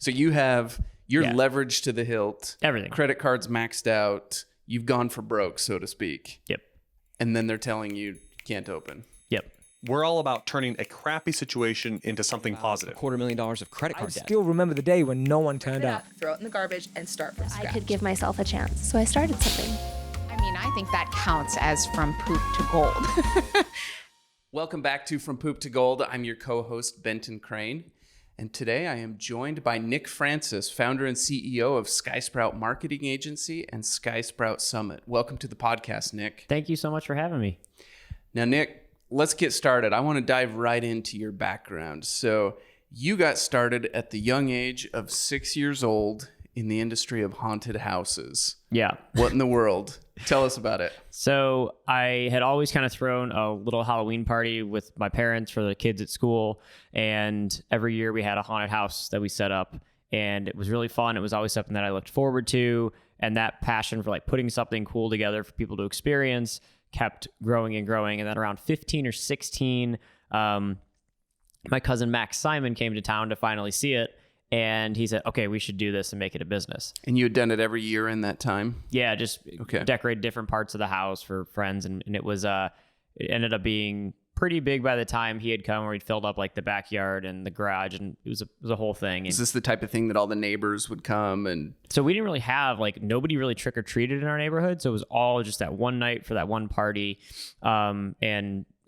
So you're Yeah. leveraged to the hilt. Everything. Credit cards maxed out. You've gone for broke, so to speak. Yep. And then they're telling you can't open. Yep. We're all about turning a crappy situation into something positive. $250,000 of credit I card debt. still remember the day when no one turned up. Throw it in the garbage and start from I scratch. could give myself a chance, so I started something. I mean, I think that counts as from poop to gold. Welcome back to From Poop to Gold. I'm your co-host, Benton Crane. And today I am joined by Nick Francis, founder and CEO of SkySprout Marketing Agency and SkySprout Summit. Welcome to the podcast, Nick. Thank you so much for having me. Now, Nick, let's get started. I want to dive right into your background. So you got started at the young age of 6 years old in the industry of haunted houses. Yeah. What in the world? Tell us about it. So I had always kind of thrown a little Halloween party with my parents for the kids at school. And every year we had a haunted house that we set up. And it was really fun. It was always something that I looked forward to. And that passion for like putting something cool together for people to experience kept growing and growing. And then around 15 or 16, my cousin Max Simon came to town to finally see it. And he said, okay, we should do this and make it a business. And you had done it every year in that time? Yeah, just Okay. decorate different parts of the house for friends. And it was, it ended up being pretty big by the time he had come, where he'd filled up like the backyard and the garage, and it was a whole thing. Is And this the type of thing that all the neighbors would come and... so we didn't really have, like, nobody really trick-or-treated in our neighborhood. So it was all just that one night for that one party.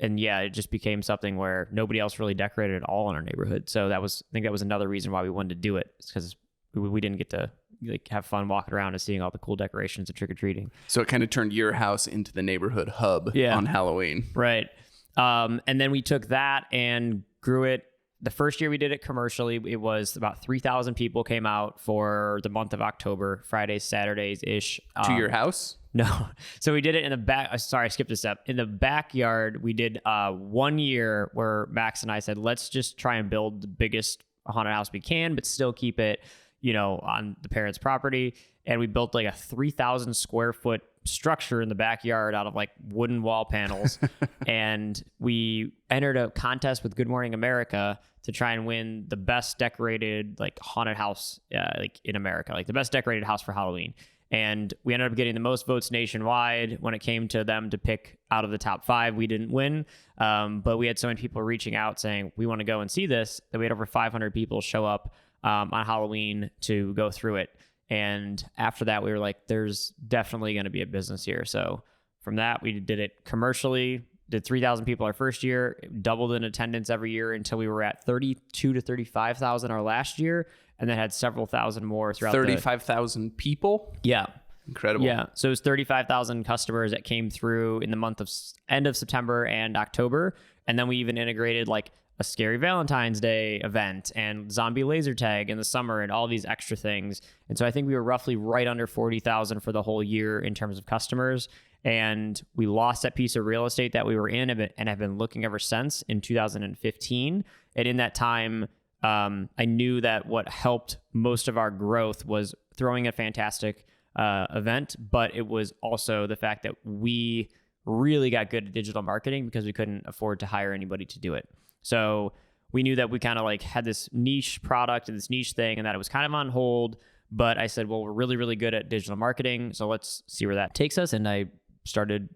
And yeah, it just became something where nobody else really decorated at all in our neighborhood. So I think that was another reason why we wanted to do it, because we didn't get to like have fun walking around and seeing all the cool decorations and trick-or-treating. So it kind of turned your house into the neighborhood hub on Halloween. Right. And then we took that and grew it. The first year we did it commercially, it was about 3,000 people came out for the month of October, Fridays, Saturdays-ish. To your house? No. So we did it in the back. Sorry, I skipped a step. In the backyard, we did 1 year where Max and I said, let's just try and build the biggest haunted house we can, but still keep it, on the parents' property. And we built like a 3,000 square foot structure in the backyard out of like wooden wall panels. And we entered a contest with Good Morning America to try and win the best decorated like haunted house like in America, like the best decorated house for Halloween. And we ended up getting the most votes nationwide. When it came to them to pick out of the top 5, we didn't win. But we had so many people reaching out saying, we want to go and see this, that we had over 500 people show up on Halloween to go through it. And after that, we were like, there's definitely going to be a business here. So from that, we did it commercially, did 3,000 people our first year, doubled in attendance every year until we were at 32 to 35,000 our last year, and then had several thousand more throughout 35,000 people? Yeah. Incredible. Yeah. So it was 35,000 customers that came through in the month of end of September and October. And then we even integrated like a Scary Valentine's Day event and zombie laser tag in the summer and all these extra things. And so I think we were roughly right under 40,000 for the whole year in terms of customers. And we lost that piece of real estate that we were in and have been looking ever since in 2015. And in that time, I knew that what helped most of our growth was throwing a fantastic event, but it was also the fact that we really got good at digital marketing because we couldn't afford to hire anybody to do it. So we knew that we kind of like had this niche product and this niche thing and that it was kind of on hold. But I said, well, we're really, really good at digital marketing. So let's see where that takes us. And I started,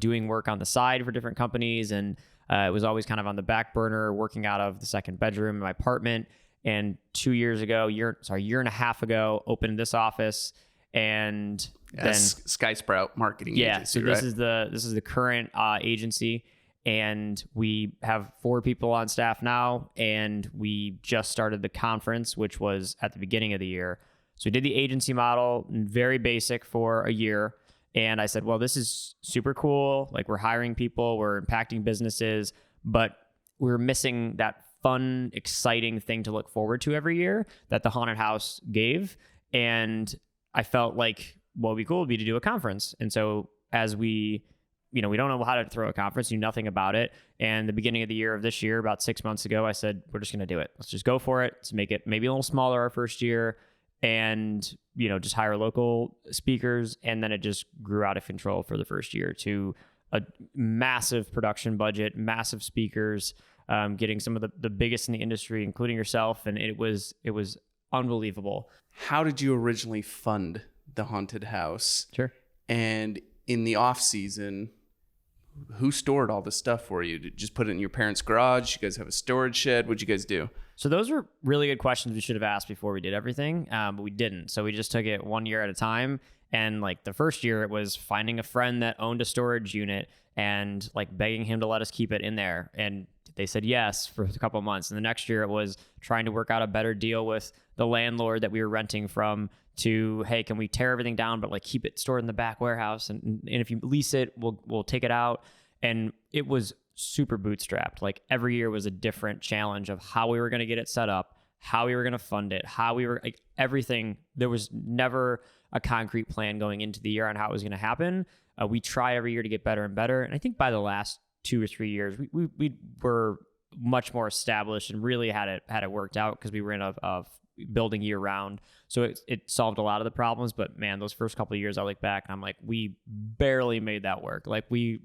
doing work on the side for different companies. And it was always kind of on the back burner, working out of the second bedroom in my apartment. And 2 years ago, year and a half ago, opened this office. And then SkySprout Marketing Agency. So this is the current agency. And we have 4 people on staff now, and we just started the conference, which was at the beginning of the year. So we did the agency model, very basic, for a year. And I said, well, this is super cool. Like, we're hiring people, we're impacting businesses, but we're missing that fun, exciting thing to look forward to every year that the haunted house gave. And I felt like what would be cool would be to do a conference. And so as we don't know how to throw a conference, knew nothing about it. And the beginning of the year of this year, about 6 months ago, I said, we're just going to do it. Let's just go for it. Let's make it maybe a little smaller our first year and, just hire local speakers. And then it just grew out of control for the first year to a massive production budget, massive speakers, getting some of the biggest in the industry, including yourself. And it was unbelievable. How did you originally fund the haunted house? Sure. And in the off season, who stored all the stuff for you? Did you just put it in your parents' garage? You guys have a storage shed? What'd you guys do? So those were really good questions we should have asked before we did everything, but we didn't. So we just took it 1 year at a time. And like the first year, it was finding a friend that owned a storage unit and like begging him to let us keep it in there. And they said yes for a couple of months. And the next year, it was trying to work out a better deal with the landlord that we were renting from to, hey, can we tear everything down, but like keep it stored in the back warehouse? And if you lease it, we'll take it out. And it was super bootstrapped. Like every year was a different challenge of how we were going to get it set up, how we were going to fund it, how we were like everything. There was never a concrete plan going into the year on how it was going to happen. We try every year to get better and better. And I think by the last 2 or 3 years, we were much more established and really had it worked out because we were in a building year round. So it solved a lot of the problems. But man, those first couple of years I look back and I'm like, we barely made that work. Like we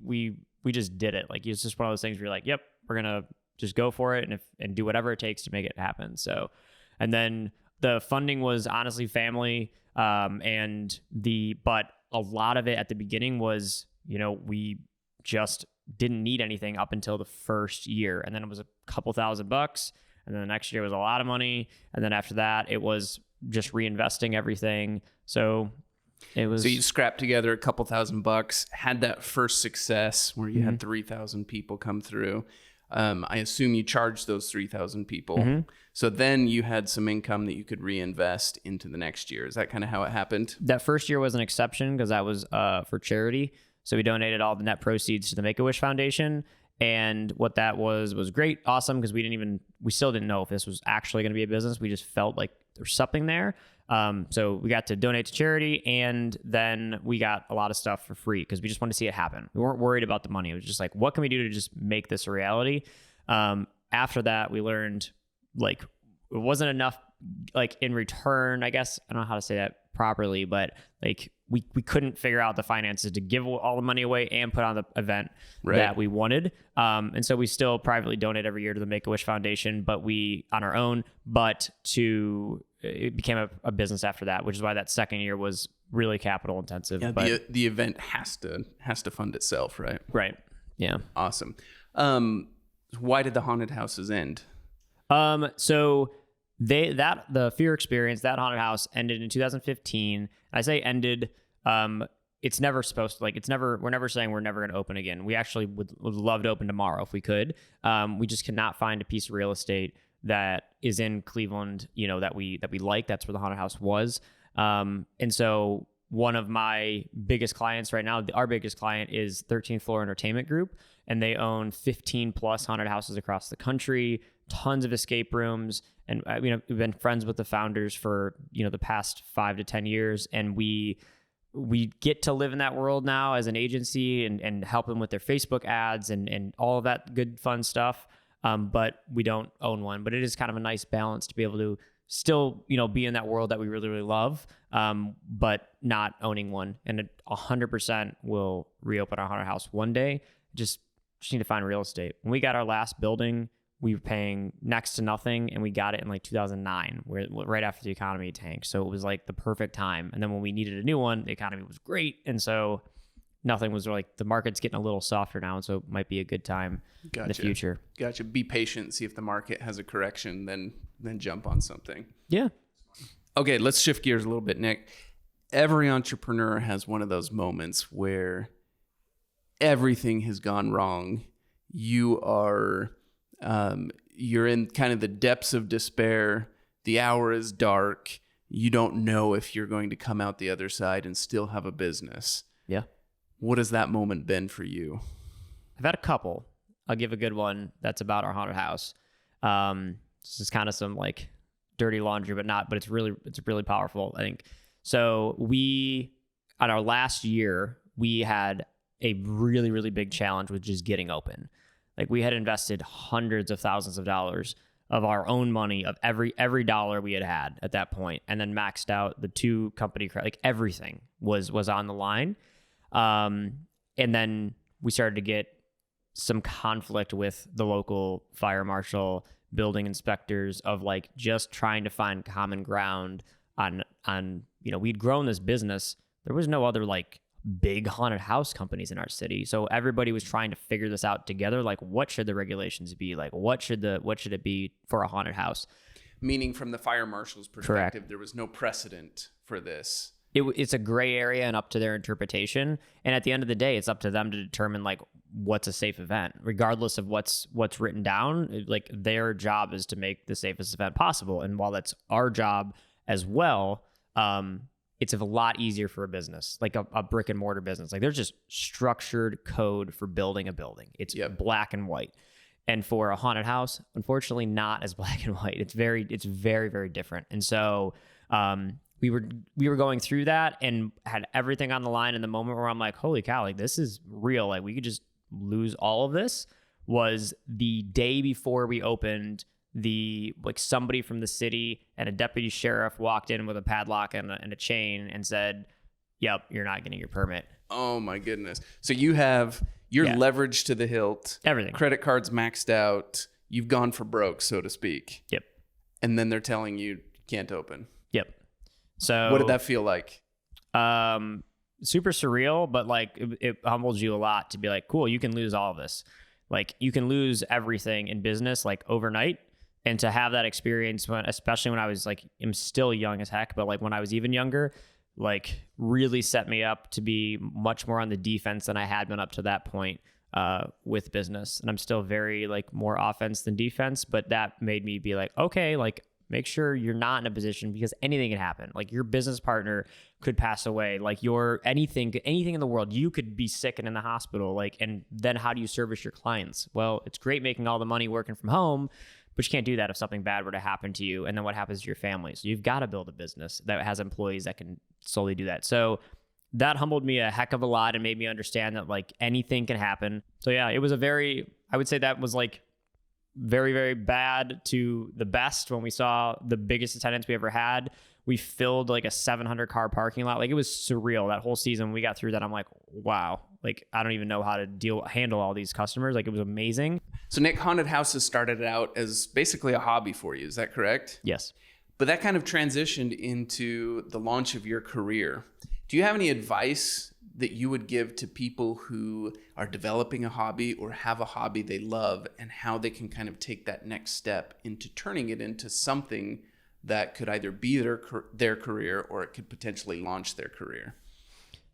just did it. Like it's just one of those things where you're like, yep, we're going to just go for it and do whatever it takes to make it happen. So, and then the funding was honestly family. But a lot of it at the beginning was, we just didn't need anything up until the first year. And then it was a couple $1,000. And then the next year was a lot of money. And then after that, it was just reinvesting everything. So it was. So you scrapped together a couple $1,000, had that first success where you had 3,000 people come through. I assume you charged those 3,000 people. So then you had some income that you could reinvest into the next year. Is that kind of how it happened? That first year was an exception because that was for charity. So we donated all the net proceeds to the Make-A-Wish Foundation. And what that was great, awesome, because we still didn't know if this was actually going to be a business. We just felt like there's something there. So we got to donate to charity, and then we got a lot of stuff for free because we just wanted to see it happen. We weren't worried about the money. It was just like, what can we do to just make this a reality? After that, we learned like it wasn't enough like in return, I guess. I don't know how to say that properly, but like we couldn't figure out the finances to give all the money away and put on the event that we wanted. And so we still privately donate every year to the Make-A-Wish Foundation, but we on our own, it became a business after that, which is why that second year was really capital intensive. Yeah, but the event has to fund itself, right? Right. Yeah. Awesome. Why did the haunted houses end? So the Fear Experience, that haunted house ended in 2015. I say ended, it's never supposed to, like, we're never saying we're never going to open again. We actually would love to open tomorrow if we could. We just cannot find a piece of real estate that is in Cleveland, that we like. That's where the haunted house was. And so one of my biggest clients right now, our biggest client is 13th Floor Entertainment Group, and they own 15 plus haunted houses across the country, tons of escape rooms. And we've been friends with the founders for, the past 5 to 10 years. And we get to live in that world now as an agency and help them with their Facebook ads and all of that good, fun stuff. But we don't own one, but it is kind of a nice balance to be able to still, be in that world that we really, really love, but not owning one. And 100% will reopen our haunted house one day. Just need to find real estate. When we got our last building, we were paying next to nothing, and we got it in like 2009, right after the economy tanked. So it was like the perfect time. And then when we needed a new one, the economy was great. And so nothing was like, the market's getting a little softer now. And so it might be a good time in the future. Gotcha. Be patient. See if the market has a correction, then jump on something. Yeah. Okay. Let's shift gears a little bit, Nick. Every entrepreneur has one of those moments where everything has gone wrong. You are, you're in kind of the depths of despair. The hour is dark. You don't know if you're going to come out the other side and still have a business. Yeah. What has that moment been for you? I've had a couple. I'll give a good one that's about our haunted house. This is kind of some like dirty laundry, but it's really powerful, I think. So on our last year, we had a really, really big challenge with just getting open. Like we had invested hundreds of thousands of dollars of our own money, of every dollar we had at that point, and then maxed out the 2 company, like everything was on the line. And then we started to get some conflict with the local fire marshal building inspectors, of like just trying to find common ground on, we'd grown this business. There was no other like big haunted house companies in our city. So everybody was trying to figure this out together. Like, what should the regulations be? Like, what should it be for a haunted house? Meaning from the fire marshal's perspective, There was no precedent for this. It's a gray area and up to their interpretation. And at the end of the day, it's up to them to determine like what's a safe event, regardless of what's written down. Like, their job is to make the safest event possible. And while that's our job as well, it's a lot easier for a business, like a brick and mortar business. Like, there's just structured code for building a building. It's black and white. And for a haunted house, unfortunately, not as black and white. It's very, very different. And so we were going through that and had everything on the line in the moment where I'm like, holy cow, like, this is real. Like, we could just lose all of this. Was the day before we opened, somebody from the city and a deputy sheriff walked in with a padlock and a chain and said, yep, you're not getting your permit. Oh my goodness. So you're leveraged to the hilt. Everything. Credit cards maxed out. You've gone for broke, so to speak. Yep. And then they're telling you can't open. Yep. So what did that feel like? Super surreal, but like it humbles you a lot to be like, cool, you can lose all of this. Like, you can lose everything in business like overnight. And to have that experience, especially when I was like, I'm still young as heck, but like when I was even younger, like really set me up to be much more on the defense than I had been up to that point with business. And I'm still very like more offense than defense, but that made me be like, okay, like, make sure you're not in a position, because anything can happen. Like, your business partner could pass away. Like, anything in the world, you could be sick and in the hospital. Like, and then how do you service your clients? Well, it's great making all the money working from home, but you can't do that if something bad were to happen to you. And then what happens to your family? So you've got to build a business that has employees that can solely do that. So that humbled me a heck of a lot and made me understand that like anything can happen. So yeah, it was I would say that was like very, very bad to the best. When we saw the biggest attendance we ever had, we filled like a 700 car parking lot. Like, it was surreal. That whole season we got through that, I'm like, wow, like, I don't even know how to handle all these customers. Like, it was amazing. So Nick, haunted houses started out as basically a hobby for you. Is that correct? Yes. But that kind of transitioned into the launch of your career. Do you have any advice that you would give to people who are developing a hobby or have a hobby they love, and how they can kind of take that next step into turning it into something that could either be their career, or it could potentially launch their career?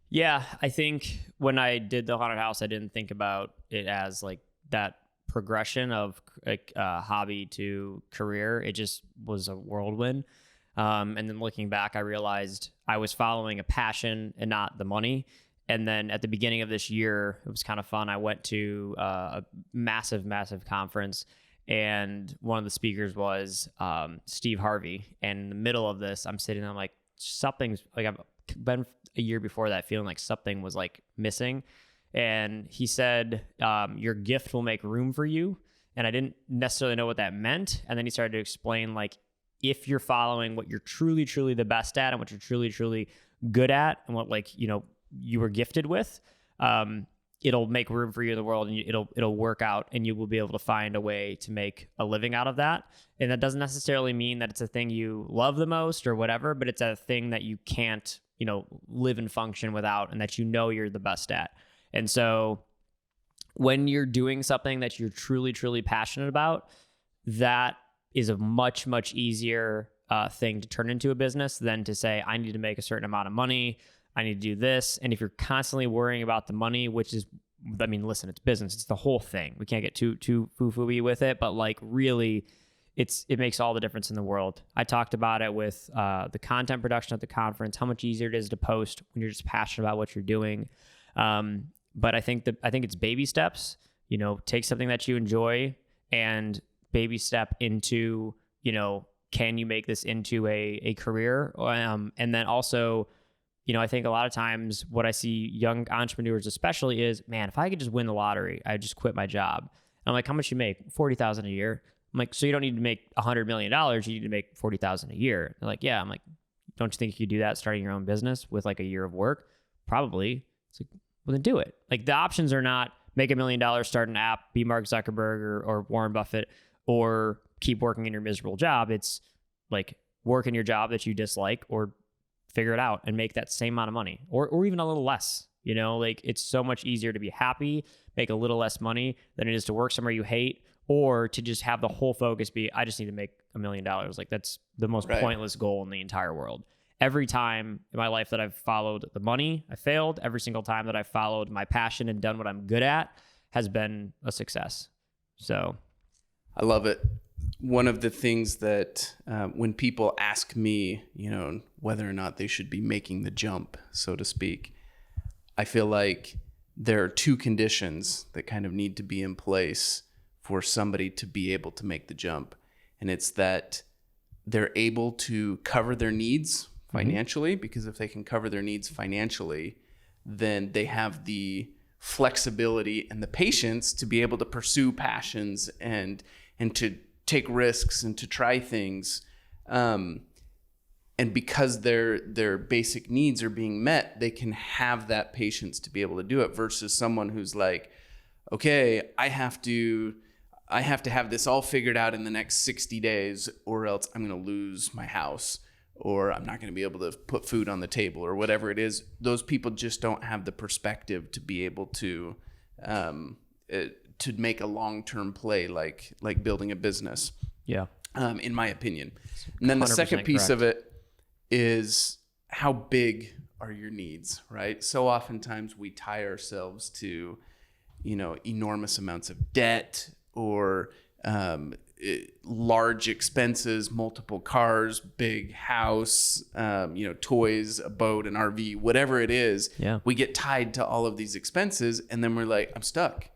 Yeah, I think when I did the haunted house, I didn't think about it as like that progression of like hobby to career. It just was a whirlwind. And then looking back, I realized I was following a passion and not the money. And then at the beginning of this year, it was kind of fun. I went to a massive conference, and one of the speakers was Steve Harvey. And in the middle of this, I'm sitting, I'm like, something's like, I've been a year before that feeling like something was like missing. And he said, your gift will make room for you. And I didn't necessarily know what that meant. And then he started to explain, like, if you're following what you're truly, truly the best at, and what you're truly, truly good at, and what, like, you were gifted with, it'll make room for you in the world, and it'll work out, and you will be able to find a way to make a living out of that. And that doesn't necessarily mean that it's a thing you love the most or whatever, but it's a thing that you can't, live and function without, and that you're the best at. And so when you're doing something that you're truly, truly passionate about, that is a much, much easier thing to turn into a business than to say, I need to make a certain amount of money, I need to do this. And if you're constantly worrying about the money, which is, I mean, listen, it's business, it's the whole thing. We can't get too foo-foo-y with it, but like really, it makes all the difference in the world. I talked about it with the content production at the conference, how much easier it is to post when you're just passionate about what you're doing. But I think it's baby steps. Take something that you enjoy and baby step into, can you make this into a career? And then also, I think a lot of times what I see young entrepreneurs especially is, man, if I could just win the lottery, I'd just quit my job. And I'm like, how much you make? $40,000 a year. I'm like, so you don't need to make $100 million. You need to make $40,000 a year. They're like, yeah. I'm like, don't you think you could do that starting your own business with like a year of work? Probably. It's like, well, then do it. Like, the options are not make $1 million, start an app, be Mark Zuckerberg or Warren Buffett, or keep working in your miserable job. It's like work in your job that you dislike, or figure it out and make that same amount of money, or even a little less. You know, like it's so much easier to be happy, make a little less money than it is to work somewhere you hate, or to just have the whole focus be, I just need to make $1 million. Like that's the most pointless goal in the entire world. Every time in my life that I've followed the money, I failed. Every single time that I've followed my passion and done what I'm good at has been a success. So I love it. One of the things that when people ask me, you know, whether or not they should be making the jump, so to speak, I feel like there are two conditions that kind of need to be in place for somebody to be able to make the jump. And it's that they're able to cover their needs financially, because if they can cover their needs financially, then they have the flexibility and the patience to be able to pursue passions and to take risks and to try things. And because their basic needs are being met, they can have that patience to be able to do it, versus someone who's like, okay, I have to have this all figured out in the next 60 days or else I'm going to lose my house, or I'm not going to be able to put food on the table, or whatever it is. Those people just don't have the perspective to be able to make a long-term play like building a business. yeah, In my opinion. And then the second piece of it is, how big are your needs, right? So oftentimes we tie ourselves to, you know, enormous amounts of debt, or large expenses, multiple cars, big house, you know, toys, a boat, an RV, whatever it is. Yeah. We get tied to all of these expenses, and then we're like, I'm stuck.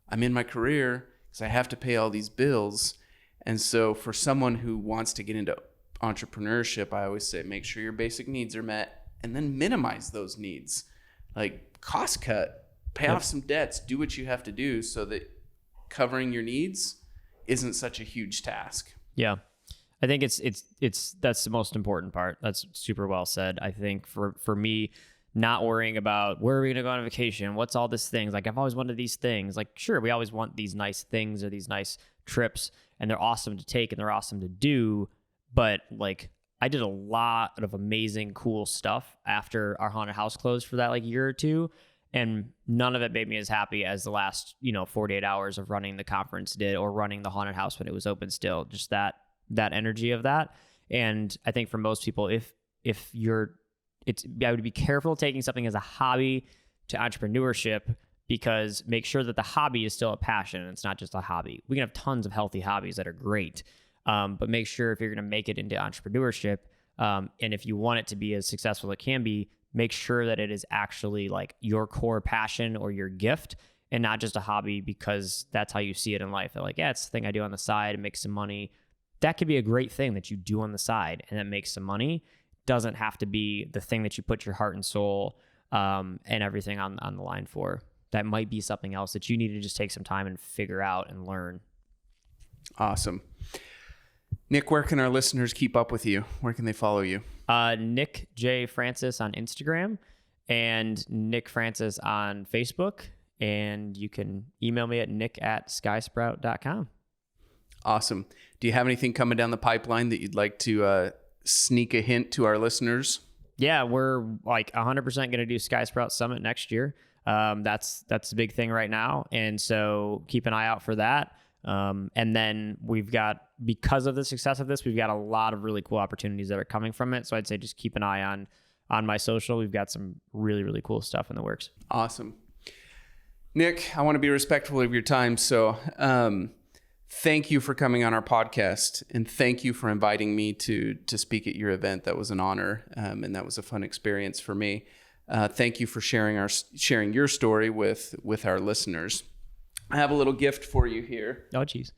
I'm in my career because I have to pay all these bills. And so for someone who wants to get into entrepreneurship, I always say, make sure your basic needs are met, and then minimize those needs. Like cost cut, pay off some debts, do what you have to do so that covering your needs isn't such a huge task. Yeah. I think that's the most important part. That's super well said. I think for me, not worrying about where are we going to go on vacation? What's all these things? Like I've always wanted these things. Like, sure, we always want these nice things or these nice trips, and they're awesome to take and they're awesome to do. But like I did a lot of amazing, cool stuff after our haunted house closed for that like year or two. And none of it made me as happy as the last, 48 hours of running the conference did, or running the haunted house when it was open still. Just that energy of that. And I think for most people, I would be careful taking something as a hobby to entrepreneurship, because make sure that the hobby is still a passion and it's not just a hobby. We can have tons of healthy hobbies that are great, but make sure if you're going to make it into entrepreneurship, and if you want it to be as successful as it can be, make sure that it is actually like your core passion or your gift, and not just a hobby because that's how you see it in life. They're like, yeah, it's the thing I do on the side and make some money. That could be a great thing that you do on the side and that makes some money. Doesn't have to be the thing that you put your heart and soul and everything on the line for. That might be something else that you need to just take some time and figure out and learn. Awesome. Nick, where can our listeners keep up with you? Where can they follow you? Nick J. Francis on Instagram and Nick Francis on Facebook. And you can email me at nick@skysprout.com. Awesome. Do you have anything coming down the pipeline that you'd like to sneak a hint to our listeners? Yeah, we're like 100% going to do SkySprout Summit next year. That's the big thing right now. And so keep an eye out for that. And then we've got, because of the success of this, we've got a lot of really cool opportunities that are coming from it. So I'd say just keep an eye on my social. We've got some really, really cool stuff in the works. Awesome. Nick, I want to be respectful of your time. So thank you for coming on our podcast, and thank you for inviting me to speak at your event. That was an honor, and that was a fun experience for me. Thank you for sharing your story with our listeners. I have a little gift for you here. Oh, geez.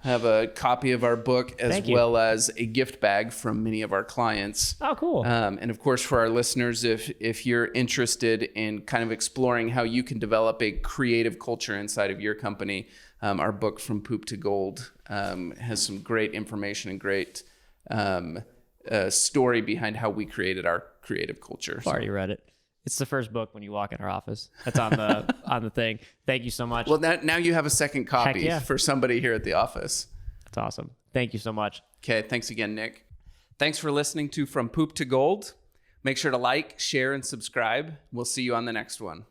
I have a copy of our book as well as a gift bag from many of our clients. Oh, cool. And of course, for our listeners, if you're interested in kind of exploring how you can develop a creative culture inside of your company, our book From Poop to Gold has some great information and great story behind how we created our creative culture. I've already read it. It's the first book when you walk in our office. That's on the thing. Thank you so much. Well, now you have a second copy for somebody here at the office. That's awesome. Thank you so much. Okay, thanks again, Nick. Thanks for listening to From Poop to Gold. Make sure to like, share, and subscribe. We'll see you on the next one.